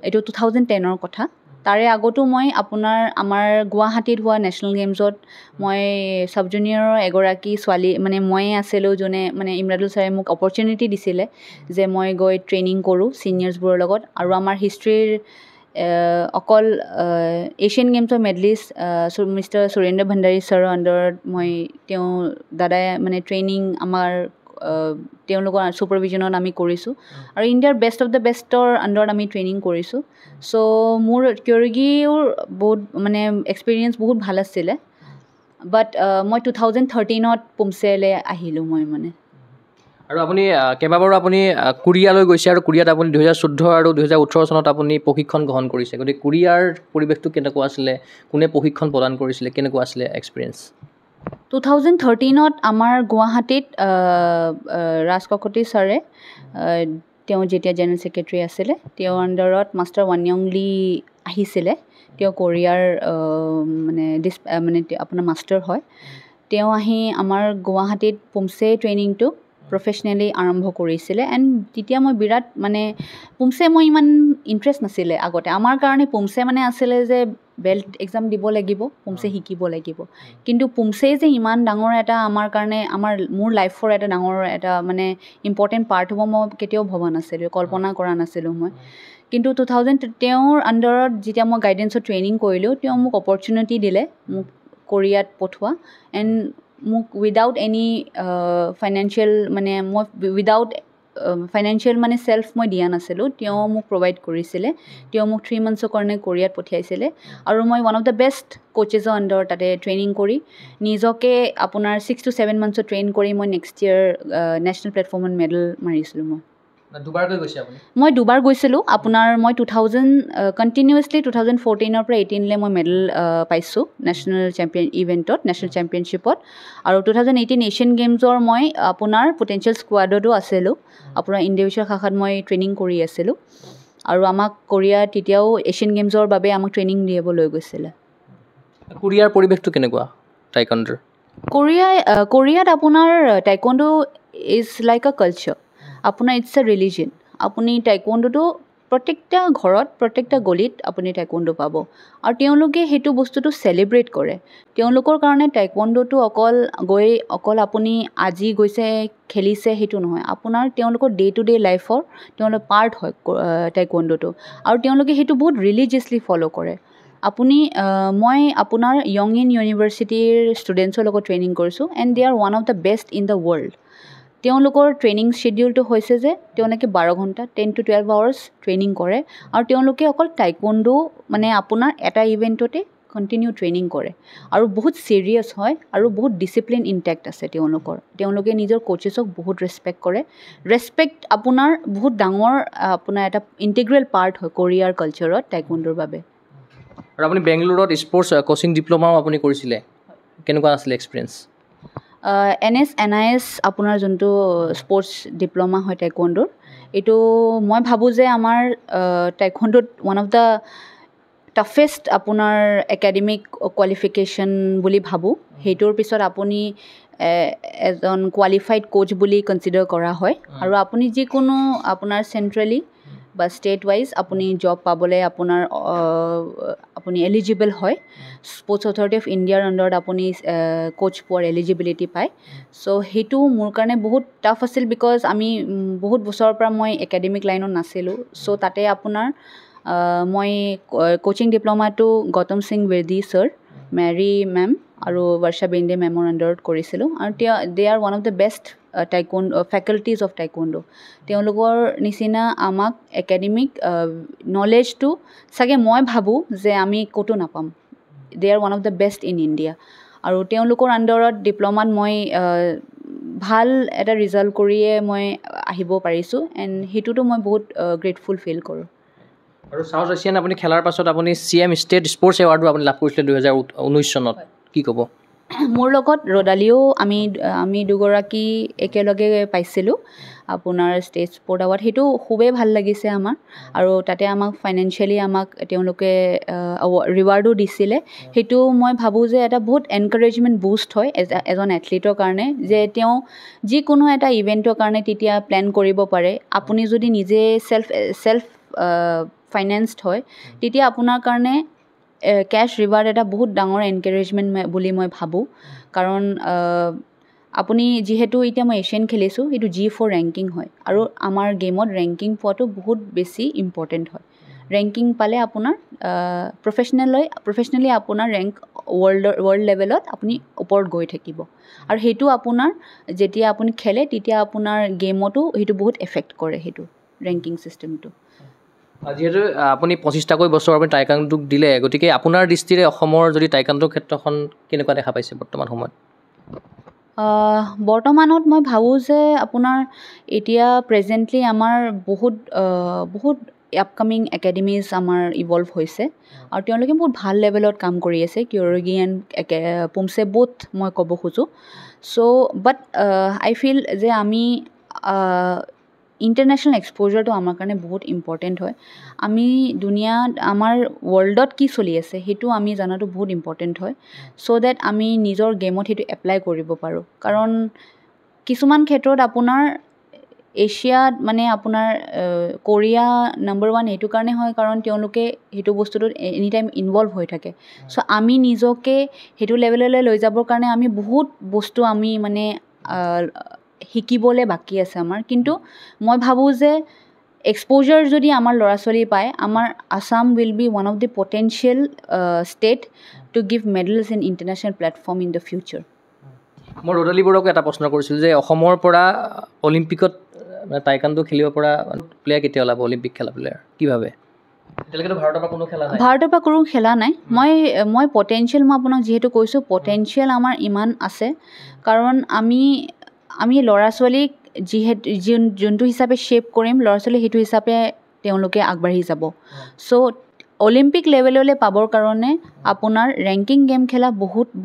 এইটো 2010ৰ কথা তাৰে আগতো মই আপোনাৰ আমাৰ গুৱাহাটীত হোৱা নেশ্যনেল গেমছত মই ছাব জুনিয়ৰৰ এগৰাকী ছোৱালী মানে ময়ে আছিলোঁ যোনে মানে ইমৰাদুল ছাৰে মোক অপৰচুনিটি দিছিলে যে মই গৈ ট্ৰেইনিং কৰোঁ ছিনিয়ৰ্ছবোৰৰ লগত আৰু আমাৰ হিষ্ট্ৰীৰ অকল এছিয়ান গেমছৰ মেডেলিষ্ট মিষ্টাৰ সুৰেন্দ্ৰ ভাণ্ডাৰী ছাৰৰ আণ্ডাৰত মই তেওঁ দাদাই মানে ট্ৰেইনিং আমাৰ তেওঁলোকৰ ছুপাৰভিজনত আমি কৰিছোঁ আৰু ইণ্ডিয়াৰ বেষ্ট অফ দ্য বেষ্টৰ আণ্ডাৰত আমি ট্ৰেইনিং কৰিছোঁ চ' মোৰ কিউৰুগিৰ বহুত মানে এক্সপিৰিয়েঞ্চ বহুত ভাল আছিলে বাট মই 2013ত পুমছেলৈ আহিলোঁ মই মানে আৰু আপুনি কেইবাবাৰো আপুনি কোৰিয়ালৈ গৈছে আৰু কোৰিয়াত আপুনি 2014 আৰু 2018 চনত আপুনি প্ৰশিক্ষণ গ্ৰহণ কৰিছে গতিকে কোৰিয়াৰ পৰিৱেশটো কেনেকুৱা আছিলে কোনে প্ৰশিক্ষণ প্ৰদান কৰিছিলে কেনেকুৱা আছিলে এক্সপিৰিয়েঞ্চ 2013ত আমাৰ গুৱাহাটীত ৰাজ কাকতি ছাৰে তেওঁ যেতিয়া জেনেৰেল ছেক্ৰেটাৰী আছিলে তেওঁৰ আণ্ডাৰত মাষ্টাৰ ৱানয়ংলি আহিছিলে তেওঁ কোৰিয়াৰ মানে আপোনাৰ মাষ্টাৰ হয় তেওঁ আহি আমাৰ গুৱাহাটীত পুমছে ট্ৰেইনিংটো প্ৰফেচনেলি আৰম্ভ কৰিছিলে এণ্ড তেতিয়া মই বিৰাট মানে পুমছে মই ইমান ইণ্টাৰেষ্ট নাছিলে আগতে আমাৰ কাৰণে পুমছে মানে আছিলে যে বেল্ট এক্সাম দিব লাগিব পুমছে শিকিব লাগিব কিন্তু পুমছে যে ইমান ডাঙৰ এটা আমাৰ কাৰণে মোৰ লাইফৰ এটা ডাঙৰ এটা মানে ইম্পৰ্টেণ্ট পাৰ্ট হ'ব মই কেতিয়াও ভবা নাছিলোঁ কল্পনা কৰা নাছিলোঁ মই কিন্তু 2000 তেওঁৰ আণ্ডাৰত যেতিয়া মই গাইডেন্সৰ ট্ৰেইনিং কৰিলোঁ তেওঁ মোক অপৰচুনিটি দিলে মোক কোৰিয়াত পঠোৱা এণ্ড মোক উইদাউট এনি ফাইনেন্সিয়েল মানে মই উইদাউট ফাইনেন্সিয়েল মানে চেল্ফ মই দিয়া নাছিলোঁ তেওঁ মোক প্ৰভাইড কৰিছিলে তেওঁ মোক 3 মান্থছৰ কাৰণে কোৰিয়াত পঠিয়াইছিলে আৰু মই ওৱান অফ দ্য বেষ্ট কোচেছৰ আণ্ডাৰত তাতে ট্ৰেইনিং কৰি নিজকে আপোনাৰ 6 to 7 মান্থছৰ ট্ৰেইন কৰি মই নেক্সট ইয়েৰ নেশ্যনেল প্লেটফৰ্মত মেডেল মাৰিছিলোঁ মই দুবাৰ গৈছিলোঁ আপোনাৰ মই 2000 কণ্টিনিউৱাছলি 2014 পৰা 18লৈ মই মেডেল পাইছোঁ নেশ্যনেল চেম্পিয়নশ্বিপত আৰু 2018 এছিয়ান গেমছৰ মই আপোনাৰ পটেঞ্চিয়েল স্কোৱাডতো আছিলোঁ আপোনাৰ ইণ্ডিভিজুৱেল শাখাত মই ট্ৰেইনিং কৰি আছিলোঁ আৰু আমাক কোৰিয়া তেতিয়াও এছিয়ান গেমছৰ বাবে আমাক ট্ৰেইনিং দিব লৈ গৈছিলে কোৰিয়াৰ পৰিৱেশটো কেনেকুৱা টাইকোণ্ডোৰ কোৰিয়াত আপোনাৰ টাইকোণ্ডো ইজ লাইক আ কালচাৰ আপোনাৰ ইটছ এ ৰিলিজন আপুনি টাইকোণ্ডোটো প্ৰত্যেকটা ঘৰত প্ৰত্যেকটা গলিত আপুনি টাইকোণ্ডো পাব আৰু তেওঁলোকে সেইটো বস্তুটো চেলিব্ৰেট কৰে তেওঁলোকৰ কাৰণে টাইকোণ্ডোটো অকল আপুনি আজি গৈছে খেলিছে সেইটো নহয় আপোনাৰ তেওঁলোকৰ ডে টু ডে লাইফৰ তেওঁলোকৰ পাৰ্ট হয় টাইকোণ্ডোটো আৰু তেওঁলোকে সেইটো বহুত ৰিলিজিয়াছলি ফ'ল' কৰে মই আপোনাৰ য়ং ইউনিভাৰ্চিটিৰ ষ্টুডেণ্টছৰ লগত ট্ৰেইনিং কৰিছোঁ and De are one of the best in the world তেওঁলোকৰ ট্ৰেইনিং শ্বেডিউলটো হৈছে যে তেওঁলোকে 12 ঘণ্টা 10 to 12 আৱাৰ্ছ ট্ৰেইনিং কৰে আৰু তেওঁলোকে অকল টাইকোণ্ডো মানে আপোনাৰ এটা ইভেণ্টতে কণ্টিনিউ ট্ৰেইনিং কৰে আৰু বহুত ছিৰিয়াছ হয় আৰু বহুত ডিচিপ্লিন ইনটেক্ট আছে তেওঁলোকে নিজৰ কোচেছক বহুত ৰেচপেক্ট আপোনাৰ বহুত ডাঙৰ আপোনাৰ এটা ইণ্টিগ্ৰেল পাৰ্ট হয় কোৰিয়াৰ কালচাৰত টাইকোণ্ডোৰ বাবে আৰু আপুনি বেংগলোৰত স্পৰ্টছ কোচিং ডিপ্ল'মাও আপুনি কৰিছিলে কেনেকুৱা আছিলে এক্সপিৰিয়েঞ্চ NIS আপোনাৰ যোনটো স্পৰ্টছ ডিপ্ল'মা হয় টাইকোণ্ডোৰ এইটো মই ভাবোঁ যে আমাৰ টাইকোণ্ডোত ওৱান অফ দ্য টাফেষ্ট আপোনাৰ একাডেমিক কোৱালিফিকেশ্যন বুলি ভাবোঁ সেইটোৰ পিছত আপুনি এজন কোৱালিফাইড কোচ বুলি কনচিডাৰ কৰা হয় আৰু আপুনি যিকোনো আপোনাৰ চেণ্ট্ৰেলি বা ষ্টেট ৱাইজ আপুনি জব পাবলৈ আপুনি এলিজিবল হয় স্পৰ্টছ অথৰিটি অফ ইণ্ডিয়াৰ আণ্ডাৰত আপুনি কোচ পোৱাৰ এলিজিবিলিটি পায় চ' সেইটো মোৰ কাৰণে বহুত টাফ আছিল বিকজ আমি বহুত বছৰৰ পৰা মই একাডেমিক লাইনত নাছিলোঁ চ' তাতে আপোনাৰ মই কোচিং ডিপ্ল'মাটো Gautam Singh Birdi sir Mary ma'am আৰু বৰ্ষা বেণ্ডে মেমৰ আণ্ডাৰত কৰিছিলোঁ আৰু they are one of the best faculties of taekwondo তেওঁলোকৰ নিচিনা আমাক একাডেমিক নলেজটো চাগে মই ভাবোঁ যে আমি ক'তো নাপাম they are one of the best in India আৰু তেওঁলোকৰ আণ্ডাৰত ডিপ্ল'মাত মই ভাল এটা ৰিজাল্ট কৰিয়ে মই আহিব পাৰিছোঁ এণ্ড সেইটোতো মই বহুত গ্ৰেটফুল ফিল কৰোঁ আৰু চাউথ এছিয়ান আপুনি খেলাৰ পাছত আপুনি CM ষ্টেট স্পৰ্টছ এৱাৰ্ডো আপুনি লাভ কৰিছিলে 2019 চনত কি ক'ব মোৰ লগত ৰ'দালিও আমি দুগৰাকী একেলগে পাইছিলোঁ আপোনাৰ ষ্টেট স্পৰ্ট এৱাৰ্ড সেইটো খুবেই ভাল লাগিছে আমাৰ আৰু তাতে আমাক ফাইনেন্সিয়েলি তেওঁলোকে ৰিৱাৰ্ডো দিছিলে সেইটো মই ভাবোঁ যে এটা বহুত এনকাৰেজমেণ্ট বুষ্ট হয় এজন এথলিটৰ কাৰণে যে তেওঁ যিকোনো এটা ইভেণ্টৰ কাৰণে তেতিয়া প্লেন কৰিব পাৰে আপুনি যদি নিজে চেল্ফ ফাইনেন্সড হয় তেতিয়া আপোনাৰ কাৰণে কেছ ৰিৱাৰ্ড এটা বহুত ডাঙৰ এনকাৰেজমেণ্ট বুলি মই ভাবোঁ কাৰণ আপুনি যিহেতু এতিয়া মই এছিয়ান খেলিছোঁ সেইটো G4 ৰেংকিং হয় আৰু আমাৰ গেমত ৰেংকিং পোৱাটো বহুত বেছি ইম্পৰ্টেণ্ট হয় ৰেংকিং পালে আপোনাৰ প্ৰফেচনেলি আপোনাৰ ৰেংক ৱৰ্ল্ড লেভেলত আপুনি ওপৰত গৈ থাকিব আৰু সেইটো আপোনাৰ যেতিয়া আপুনি খেলে তেতিয়া আপোনাৰ গেমতো সেইটো বহুত এফেক্ট কৰে সেইটো ৰেংকিং ছিষ্টেমটো যিহেতু আপুনি 25টাকৈ বছৰ আপুনি টাইকোণ্ডোক দিলে গতিকে আপোনাৰ দৃষ্টিৰে অসমৰ যদি টাইকোণ্ডো ক্ষেত্ৰখন কেনেকুৱা দেখা পাইছে বৰ্তমান সময়ত বৰ্তমানত মই ভাবোঁ যে আপোনাৰ এতিয়া প্ৰেজেণ্টলি আমাৰ বহুত আপকামিং একাডেমিজ আমাৰ ইভলভ হৈছে আৰু তেওঁলোকে বহুত ভাল লেভেলত কাম কৰি আছে কিয়ৰগি এণ্ড পুমছে বোথ মই ক'ব খোজোঁ চ' বাট আই ফিল যে আমি ইণ্টাৰনেশ্যনেল এক্সপ'জাৰটো আমাৰ কাৰণে বহুত ইম্পৰ্টেণ্ট হয় আমি দুনিয়াত আমাৰ ৱৰ্ল্ডত কি চলি আছে সেইটো আমি জনাটো বহুত ইম্পৰ্টেণ্ট হয় ছ' ডেট আমি নিজৰ গেমত সেইটো এপ্লাই কৰিব পাৰোঁ কাৰণ কিছুমান ক্ষেত্ৰত আপোনাৰ এছিয়াত মানে আপোনাৰ কোৰিয়া নম্বৰ 1 এইটো কাৰণে হয় কাৰণ তেওঁলোকে সেইটো বস্তুটোত এনি টাইম ইনভলভ হৈ থাকে ছ' আমি নিজকে সেইটো লেভেললৈ লৈ যাবৰ কাৰণে আমি বহুত বস্তু আমি মানে শিকিবলৈ বাকী আছে আমাৰ কিন্তু মই ভাবোঁ যে এক্সপ'জাৰ যদি আমাৰ ল'ৰা ছোৱালী পায় আমাৰ Assam will be one of the potential state to give medals in international platform in the future মই ৰ'দালি বৰুৱাকো এটা প্ৰশ্ন কৰিছিলোঁ যে অসমৰ পৰা অলিম্পিকত টাইকাণ্ডো খেলিব পৰা প্লেয়াৰ কেতিয়া ওলাব অলিম্পিক খেলা প্লেয়াৰ কি ভাবে এতিয়ালৈকেতো ভাৰতৰ পৰা কোনো খেলা নাই মই পটেঞ্চিয়েল মই আপোনাক যিহেতু কৈছোঁ পটেঞ্চিয়েল আমাৰ ইমান আছে কাৰণ আমি ল'ৰা ছোৱালীক যিহেতু যোনটো হিচাপে শ্বেপ কৰিম ল'ৰা ছোৱালী সেইটো হিচাপে তেওঁলোকে আগবাঢ়ি যাব ছ' অলিম্পিক লেভেললৈ পাবৰ কাৰণে আপোনাৰ ৰেংকিং গেম খেলা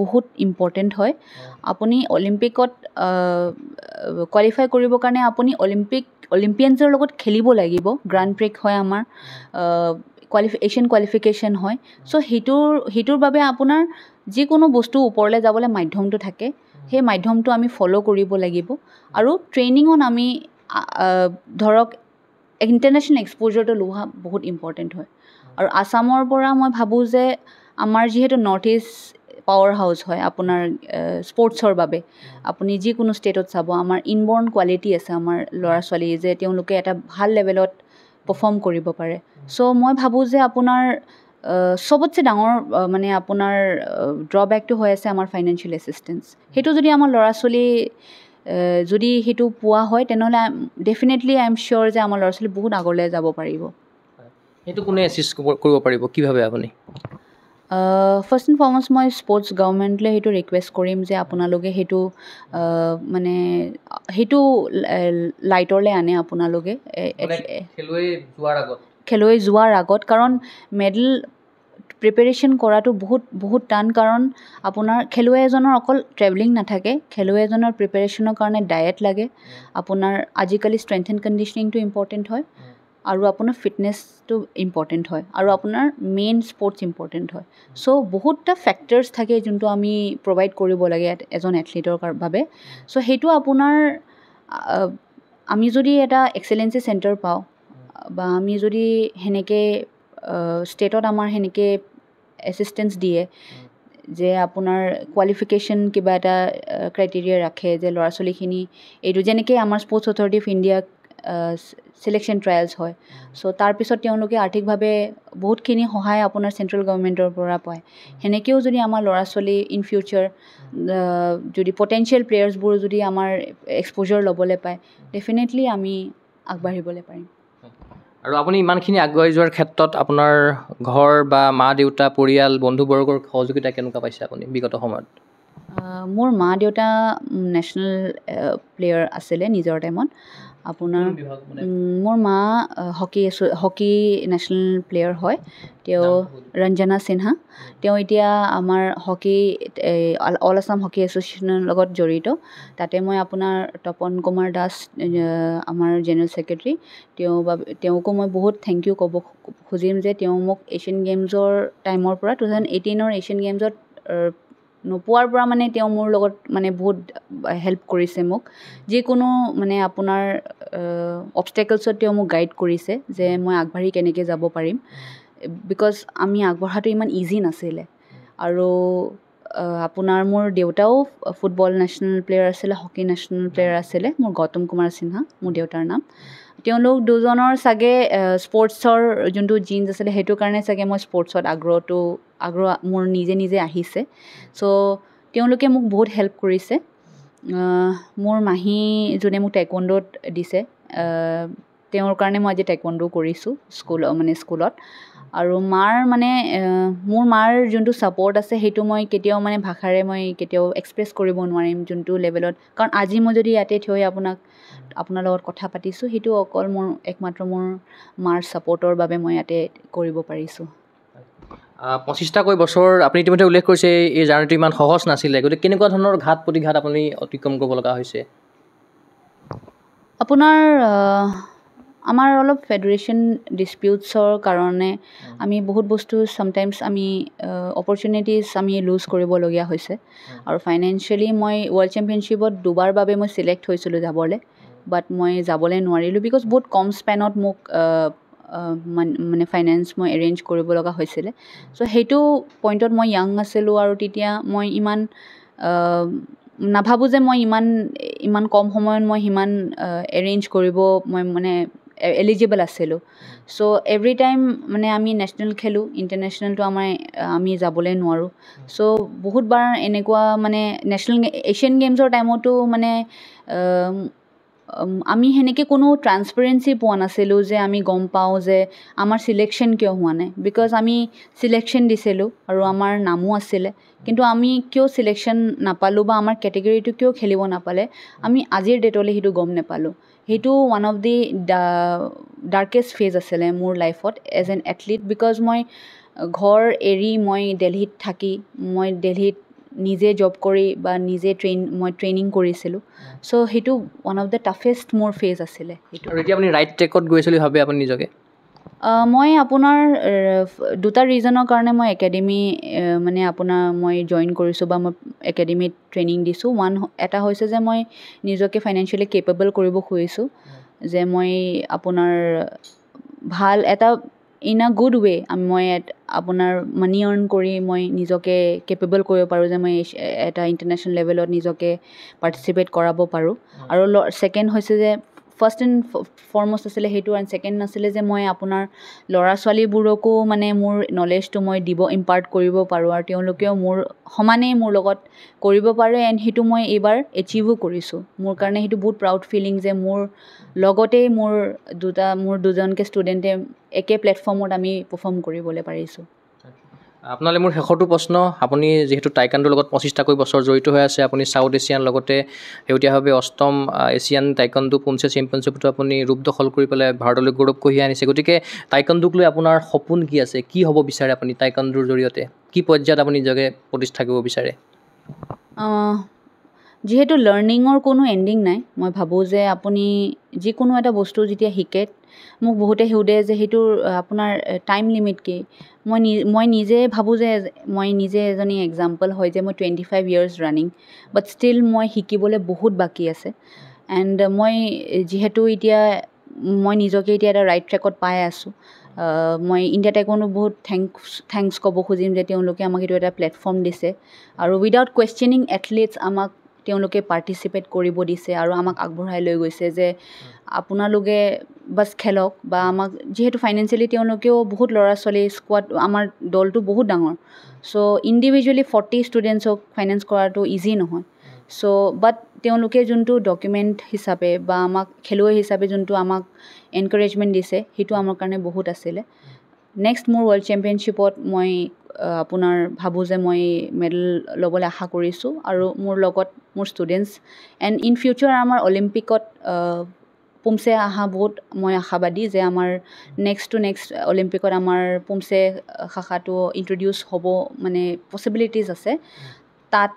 বহুত ইম্পৰ্টেণ্ট হয় আপুনি অলিম্পিকত কোৱালিফাই কৰিবৰ কাৰণে আপুনি অলিম্পিয়ানছৰ লগত খেলিব লাগিব গ্ৰাণ্ড প্ৰিক হয় আমাৰ এছিয়ান কোৱালিফিকেশ্যন হয় ছ' সেইটোৰ বাবে আপোনাৰ যিকোনো বস্তু ওপৰলৈ যাবলৈ মাধ্যমটো থাকে সেই মাধ্যমটো আমি ফ'ল' কৰিব লাগিব আৰু ট্ৰেইনিঙত আমি ধৰক ইণ্টাৰনেশ্যনেল এক্সপ'জাৰটো লোৱা বহুত ইম্পৰ্টেণ্ট হয় আৰু আছামৰ পৰা মই ভাবোঁ যে আমাৰ যিহেতু নৰ্থ ইষ্ট পাৱাৰ হাউচ হয় আপোনাৰ স্পৰ্টছৰ বাবে আপুনি যিকোনো ষ্টেটত চাব আমাৰ ইনবৰ্ণ কোৱালিটি আছে আমাৰ ল'ৰা ছোৱালী যে তেওঁলোকে এটা ভাল লেভেলত পাৰফৰ্ম কৰিব পাৰে ছ' মই ভাবোঁ যে আপোনাৰ চবতছে ডাঙৰ মানে আপোনাৰ ড্ৰবেকটো হৈ আছে আমাৰ ফাইনেন্সিয়েল এছিষ্টেঞ্চ সেইটো যদি আমাৰ ল'ৰা ছোৱালী যদি সেইটো পোৱা হয় তেনেহ'লে ডেফিনেটলি আই এম চিয়'ৰ যে আমাৰ ল'ৰা ছোৱালী বহুত আগলৈ যাব পাৰিব সেইটো কোনে এচিষ্ট কৰিব পাৰিব কি ভাবে আপুনি ফাৰ্ষ্ট এণ্ড ফৰমষ্ট মই স্পৰ্টছ গভৰ্ণমেণ্টলৈ সেইটো ৰিকুৱেষ্ট কৰিম যে আপোনালোকে সেইটো মানে সেইটো লাইটৰলৈ আনে আপোনালোকে খেলুৱৈ যোৱাৰ আগত কাৰণ মেডেল প্ৰিপেৰেশ্যন কৰাটো বহুত টান কাৰণ আপোনাৰ খেলুৱৈ এজনৰ অকল ট্ৰেভেলিং নাথাকে খেলুৱৈ এজনৰ প্ৰিপেৰেশ্যনৰ কাৰণে ডায়েট লাগে আপোনাৰ আজিকালি ষ্ট্ৰেংথ এণ্ড কণ্ডিশ্যনিংটো ইম্পৰ্টেণ্ট হয় আৰু আপোনাৰ ফিটনেছটো ইম্পৰ্টেণ্ট হয় আৰু আপোনাৰ মেইন স্পৰ্টছ ইম্পৰ্টেণ্ট হয় ছ' বহুতটা ফেক্টৰ্ছ থাকে যোনটো আমি প্ৰভাইড কৰিব লাগে এজন এথলিটৰ বাবে ছ' সেইটো আপোনাৰ আমি যদি এটা এক্সেলেঞ্চি চেণ্টাৰ পাওঁ বা আমি যদি সেনেকৈ ষ্টেটত আমাৰ সেনেকৈ এছিষ্টেঞ্চ দিয়ে যে আপোনাৰ কোৱালিফিকেশ্যন কিবা এটা ক্ৰাইটেৰিয়া ৰাখে যে ল'ৰা ছোৱালীখিনি এইটো যেনেকৈ আমাৰ স্পৰ্টছ অথৰিটি অফ ইণ্ডিয়াক ছিলেকশ্যন ট্ৰায়েলছ হয় ছ' তাৰপিছত তেওঁলোকে আৰ্থিকভাৱে বহুতখিনি সহায় আপোনাৰ চেণ্ট্ৰেল গভৰ্ণমেণ্টৰ পৰা পায় সেনেকৈও যদি আমাৰ ল'ৰা ছোৱালী ইন ফিউচাৰ যদি পটেঞ্চিয়েল প্লেয়াৰ্ছবোৰ যদি আমাৰ এক্সপ'জাৰ ল'বলৈ পায় ডেফিনেটলি আমি আগবাঢ়িবলৈ পাৰিম আৰু আপুনি ইমানখিনি আগুৱাই যোৱাৰ ক্ষেত্ৰত আপোনাৰ ঘৰ বা মা দেউতা পৰিয়াল বন্ধুবৰ্গৰ সহযোগিতা কেনেকুৱা পাইছে আপুনি বিগত সময়ত মোৰ মা দেউতা নেশ্যনেল প্লেয়াৰ আছিলে নিজৰ টাইমত আপোনাৰ মোৰ মা হকী নেশ্যনেল প্লেয়াৰ হয় তেওঁ ৰঞ্জনা সিনহা তেওঁ এতিয়া আমাৰ হকী অল আছাম হকী এছ'চিয়েশ্যনৰ লগত জড়িত তাতে মই আপোনাৰ তপন কুমাৰ দাস আমাৰ জেনেৰেল ছেক্ৰেটাৰী তেওঁকো মই বহুত থেংক ইউ ক'ব খুজিম যে তেওঁ মোক এছিয়ান গেমছৰ টাইমৰ পৰা 2018 এছিয়ান গেমছত নোপোৱাৰ পৰা মানে তেওঁ মোৰ লগত মানে বহুত হেল্প কৰিছে মোক যিকোনো মানে আপোনাৰ অবষ্টেকলছত তেওঁ মোক গাইড কৰিছে যে মই আগবাঢ়ি কেনেকৈ যাব পাৰিম বিকজ আমি আগবঢ়াটো ইমান ইজি নাছিলে আৰু আপোনাৰ মোৰ দেউতাও ফুটবল নেশ্যনেল প্লেয়াৰ আছিলে হকী নেশ্যনেল প্লেয়াৰ আছিলে মোৰ গৌতম কুমাৰ সিনহা মোৰ দেউতাৰ নাম তেওঁলোক দুজনৰ চাগে স্পৰ্টছৰ যোনটো জিন্স আছিলে সেইটো কাৰণে চাগে মই স্পৰ্টছত আগ্ৰহ মোৰ নিজে আহিছে ছ' তেওঁলোকে মোক বহুত হেল্প কৰিছে মোৰ মাহী যোনে মোক টাইকোৱনড'ত দিছে তেওঁৰ কাৰণে মই আজি টাইকোৱনড' কৰিছোঁ স্কুলত আৰু মোৰ মাৰ যোনটো ছাপৰ্ট আছে সেইটো মই কেতিয়াও মানে ভাষাৰে মই কেতিয়াও এক্সপ্ৰেছ কৰিব নোৱাৰিম যোনটো লেভেলত কাৰণ আজি মই যদি ইয়াতে থিয় হৈ আপোনাৰ লগত কথা পাতিছোঁ সেইটো অকল একমাত্ৰ মোৰ মাৰ ছাপৰ্টৰ বাবে মই ইয়াতে কৰিব পাৰিছোঁ 25টাকৈ বছৰ আপুনি ইতিমধ্যে উল্লেখ কৰিছে এই জাৰ্ণিটো ইমান সহজ নাছিলে গতিকে কেনেকুৱা ধৰণৰ ঘাত প্ৰতিঘাত আপুনি অতিক্ৰম কৰিব লগা হৈছে আপোনাৰ আমাৰ অলপ ফেডাৰেশ্যন ডিছপিউটছৰ কাৰণে আমি বহুত বস্তু চামটাইমছ আমি অপৰচুনিটিছ আমি লুজ কৰিবলগীয়া হৈছে আৰু ফাইনেন্সিয়েলি মই ৱৰ্ল্ড চেম্পিয়নশ্বিপত দুবাৰ বাবে মই চিলেক্ট হৈছিলোঁ যাবলৈ বাট মই যাবলৈ নোৱাৰিলোঁ বিকজ বহুত কম স্পেনত মোক মানে ফাইনেন্স মই এৰেঞ্জ কৰিব লগা হৈছিলে চ' সেইটো পইণ্টত মই য়াং আছিলোঁ আৰু তেতিয়া মই ইমান নাভাবোঁ যে মই ইমান কম সময়ত মই সিমান এৰেঞ্জ কৰিব মই মানে এলিজিবল আছিলোঁ চ' এভৰি টাইম মানে আমি নেশ্যনেল খেলোঁ ইণ্টাৰনেশ্যনেলটো আমি যাবলৈ নোৱাৰোঁ চ' বহুতবাৰ এনেকুৱা মানে নেশ্যনেল এছিয়ান গেমছৰ টাইমতো মানে আমি সেনেকৈ কোনো ট্ৰান্সপেৰেঞ্চি পোৱা নাছিলোঁ যে আমি গম পাওঁ যে আমাৰ চিলেকশ্যন কিয় হোৱা নাই বিকজ আমি চিলেকশ্যন দিছিলোঁ আৰু আমাৰ নামো আছিলে কিন্তু আমি কিয় চিলেকশ্যন নাপালোঁ বা আমাৰ কেটেগৰীটো কিয় খেলিব নাপালে আমি আজিৰ ডেটলৈ সেইটো গম নাপালোঁ সেইটো ওৱান অফ দি ডাৰ্কেষ্ট ফেজ আছিলে মোৰ লাইফত এজ এন এথলিট বিকজ মই ঘৰ এৰি মই দিল্লীত থাকি মই দিল্লীত নিজে জব কৰি বা নিজে মই ট্ৰেইনিং কৰিছিলোঁ চ' সেইটো ওৱান অফ দ্য টাফেষ্ট মোৰ ফেজ আছিলে সেইটো আৰু এতিয়া আপুনি ৰাইট ট্ৰেকত গৈছিল ভাবে আপুনি নিজকে মই আপোনাৰ দুটা ৰিজনৰ কাৰণে মই একাডেমি মানে আপোনাৰ মই জইন কৰিছোঁ বা মই একাডেমিত ট্ৰেইনিং দিছোঁ এটা হৈছে যে মই নিজকে ফাইনেন্সিয়েলি কেপেবল কৰিব খুজিছোঁ যে মই আপোনাৰ ভাল এটা ইন আ গুড ৱে মই আপোনাৰ মানি আৰ্ণ কৰি মই নিজকে কেপেবল কৰিব পাৰোঁ যে মই এটা ইণ্টাৰনেশ্যনেল লেভেলত নিজকে পাৰ্টিচিপেট কৰাব পাৰোঁ আৰু ছেকেণ্ড হৈছে যে ফাৰ্ষ্ট এণ্ড ফৰমষ্ট আছিলে সেইটো এণ্ড ছেকেণ্ড আছিলে যে মই আপোনাৰ ল'ৰা ছোৱালীবোৰকো মানে মোৰ নলেজটো মই ইম্পাৰ্ট কৰিব পাৰোঁ আৰু তেওঁলোকেও মোৰ সমানেই মোৰ লগত কৰিব পাৰে এণ্ড সেইটো মই এইবাৰ এচিভো কৰিছোঁ মোৰ কাৰণে সেইটো বহুত প্ৰাউড ফিলিং যে মোৰ লগতেই মোৰ দুজনকৈ ষ্টুডেণ্টে একে প্লেটফৰ্মত আমি পাৰফৰ্ম কৰিবলৈ পাৰিছোঁ আপোনালৈ মোৰ শেষৰটো প্ৰশ্ন আপুনি যিহেতু টাইকাণ্ডোৰ লগত 25টাকৈ বছৰ জড়িত হৈ আছে আপুনি চাউথ এছিয়ান লগতে শেহতীয়াভাৱে অষ্টম এছিয়ান টাইকাণ্ডো পুমছে চেম্পিয়নশ্বিপতো আপুনি ৰূপ দখল কৰি পেলাই ভাৰতলৈ গৌৰৱ কঢ়িয়াই আনিছে গতিকে টাইকাণ্ডোক লৈ আপোনাৰ সপোন কি আছে কি হ'ব বিচাৰে আপুনি টাইকাণ্ডোৰ জৰিয়তে কি পৰ্যায়ত আপুনি নিজকে প্ৰতিষ্ঠা কৰিব বিচাৰে যিহেতু লাৰ্ণিঙৰ কোনো এণ্ডিং নাই মই ভাবোঁ যে আপুনি যিকোনো এটা বস্তু যেতিয়া শিকে মোক বহুতে সোধে যে সেইটোৰ আপোনাৰ টাইম লিমিট কি মই নিজে ভাবোঁ যে মই নিজে এজনী এক্সাম্পল হয় যে মই 25 years ৰানিং বাট ষ্টিল মই শিকিবলৈ বহুত বাকী আছে এণ্ড মই যিহেতু এতিয়া মই নিজকে এতিয়া এটা ৰাইট ট্ৰেকত পাই আছোঁ মই ইণ্ডিয়া টাইকোৱাণ্ডো বহুত থেংকছ ক'ব খুজিম যে তেওঁলোকে আমাক এইটো এটা প্লেটফৰ্ম দিছে আৰু উইদাউট কুৱেশ্যনিং এথলিটছ আমাক তেওঁলোকে পাৰ্টিচিপেট কৰিব দিছে আৰু আমাক আগবঢ়াই লৈ গৈছে যে আপোনালোকে বাছ খেলক বা আমাক যিহেতু ফাইনেন্সিয়েলি তেওঁলোকেও বহুত ল'ৰা ছোৱালী স্কোৱাড আমাৰ দলটো বহুত ডাঙৰ চ' ইণ্ডিভিজুৱেলি 40 ষ্টুডেণ্টছক ফাইনেন্স কৰাটো ইজি নহয় চ' বাট তেওঁলোকে যোনটো ডকুমেণ্ট হিচাপে বা আমাক খেলুৱৈ হিচাপে যোনটো আমাক এনকাৰেজমেণ্ট দিছে সেইটো আমাৰ কাৰণে বহুত আছিলে নেক্সট মোৰ ৱৰ্ল্ড চেম্পিয়নশ্বিপত মই আপোনাৰ ভাবোঁ যে মই মেডেল ল'বলৈ আশা কৰিছোঁ আৰু মোৰ লগত মোৰ ষ্টুডেণ্টছ এণ্ড ইন ফিউচাৰ আমাৰ অলিম্পিকত পুমছে অহা বহুত মই আশাবাদী যে আমাৰ নেক্সট অলিম্পিকত আমাৰ পুমছে শাখাটো ইণ্ট্ৰডিউচ হ'ব মানে পচিবিলিটিজ আছে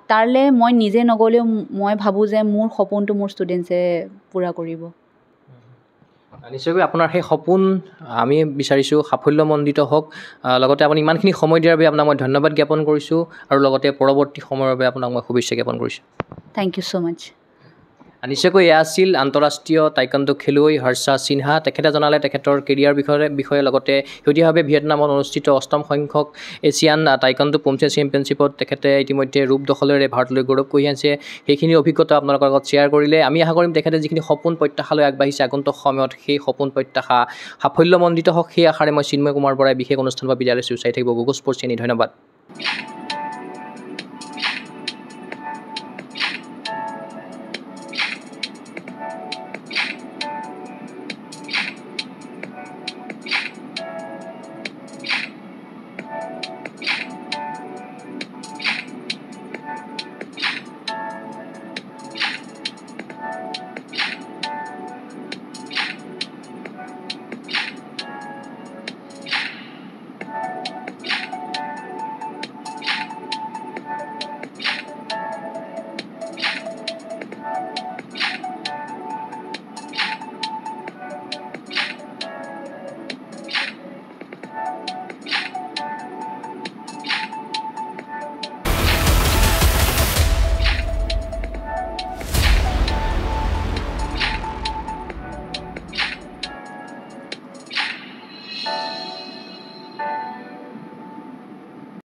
তালৈ মই নিজে নগ'লেও মই ভাবোঁ যে মোৰ সপোনটো মোৰ ষ্টুডেণ্টছে পূৰা কৰিব নিশ্চয়কৈ আপোনাৰ সেই সপোন আমি বিচাৰিছোঁ সাফল্যমণ্ডিত হওক লগতে আপুনি ইমানখিনি সময় দিয়াৰ বাবে আপোনাক মই ধন্যবাদ জ্ঞাপন কৰিছোঁ আৰু লগতে পৰৱৰ্তী সময়ৰ বাবে আপোনাক মই শুভেচ্ছা জ্ঞাপন কৰিছোঁ থেংক ইউ ছ' মাছ নিশ্চয়কৈ এয়া আছিল আন্তঃৰাষ্ট্ৰীয় টাইকাণ্ডো খেলুৱৈ হৰ্ষা সিনহা তেখেতে জনালে তেখেতৰ কেৰিয়াৰ বিষয়ে লগতে শেহতীয়াভাৱে ভিয়েটনামত অনুষ্ঠিত অষ্টম সংখ্যক এছিয়ান টাইকাণ্ডো পুমছে চেম্পিয়নশ্বিপত তেখেতে ইতিমধ্যে ৰূপ দখলেৰে ভাৰতলৈ গৌৰৱ কঢ়িয়াইছে সেইখিনি অভিজ্ঞতা আপোনালোকৰ লগত শ্বেয়াৰ কৰিলে আমি আশা কৰিম তেখেতে যিখিনি সপোন প্ৰত্যাশালৈ আগবাঢ়িছে আগন্তুক সময়ত সেই সপোন প্ৰত্যাশা সাফল্যমণ্ডিত হওক সেই আশাৰে মই চিন্ময় কুমাৰ বৰাই বিশেষ অনুষ্ঠানৰ পৰা বিদায় লৈছোঁ চাই থাকিব গুগল স্পৰ্টছ চেনেল ধন্যবাদ